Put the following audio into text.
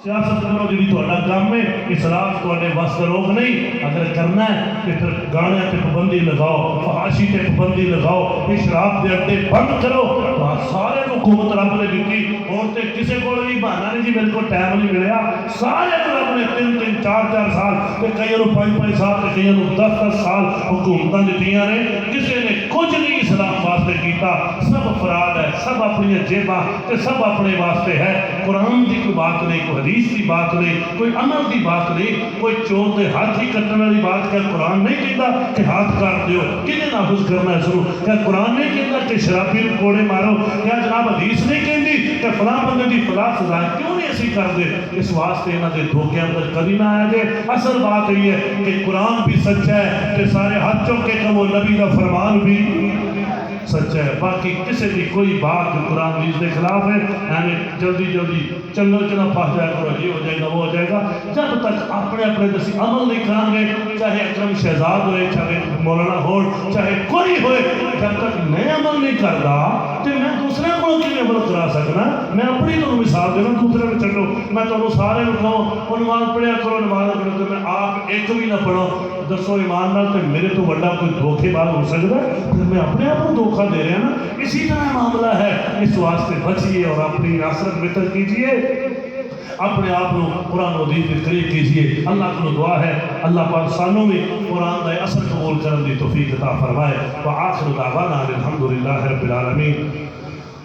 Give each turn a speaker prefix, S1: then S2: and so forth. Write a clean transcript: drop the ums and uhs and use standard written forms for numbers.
S1: سیاست کرو جی تھوڑا کام ہے، اسراف تھوڑے واسطے روک نہیں. اگر کرنا ہے تو پھر گانے تے پابندی لگاؤ، فحاشی تے پابندی لگاؤ، شراب دے اڈے بند کرو. سارے حکومت رب نے دیتی، اور تے کسے کو بھی بہانا نہیں جی میرے کو ٹائم نہیں ملیا. سارے رب نے 3-3 4-4 سال تے کئی 5-5 سال تے کئی 10-10 سال حکومتاں دتیاں نے. کسے نے کچھ نہیں اسلام واسطے کیتا. سب فراد ہے، سب اپنی جیباں تے سب اپنے واسطے ہے. قرآن دی کوئی بات نہیں، کوئی حدیث دی بات نہیں، کوئی عمل دی بات نہیں. کوئی چور دے ہاتھ ہی کٹنے والی بات کیا قرآن نہیں کہتا کہ ہاتھ کاٹ دیو؟ کنے نافذ کرنا ہے سنو؟ کیا قرآن نہیں کہتا کہ شرابی کو کوڑے مارو؟ کیا جناب حدیث نہیں کہتی کہ فلاں بندے دی فلاں سزا؟ کیوں نہیں ایسی کر دے؟ اس واسطے انہاں دے دھوکے اندر کبھی نہ آیا جائے. اصل بات یہ ہے کہ قرآن بھی سچا ہے کہ سارے ہاتھ چوک کے کہ وہ نبی کا فرمان بھی سچا ہے. باقی کسی بھی کوئی بات قرآن حدیث کے خلاف ہے یعنی جلدی جلدی چلو چلو پاس جائے کرو، یہ ہو جائے گا وہ ہو جائے گا. جب تک اپنے اپنے دسی عمل نہیں کریں گے، چاہے اکرم شہزاد ہوئے، چاہے مولانا ہو، چاہے کوئی ہوئے، جب تک میں عمل نہیں کرتا تو میں دوسرے کو کی عمل کرا سکنا. میں اپنی تو مثال دینا، دوسرے میں چلو میں تو سارے کہوں وہ نماز پڑھیا کرو، نماز پڑھو تو میں آپ ایک بھی نہ پڑھو. دسو ایمان نال تے میرے تو بڑا کوئی دھوکے باز ہو سکتا ہے؟ پھر میں اپنے آپ کو دھوکہ دے رہے ہیں نا. اسی طرح معاملہ ہے. اس واسطے بچیے اور اپنی آخرت بہتر کیجیے، اپنے آپ کو قرآن و حدیث کے قریب کیجیے. اللہ کو دعا ہے اللہ پاک سانوں میں قرآن کا اثر قبول کرنے کی توفیق عطا فرمائے. وآخر دعوانا الحمدللہ رب العالمین.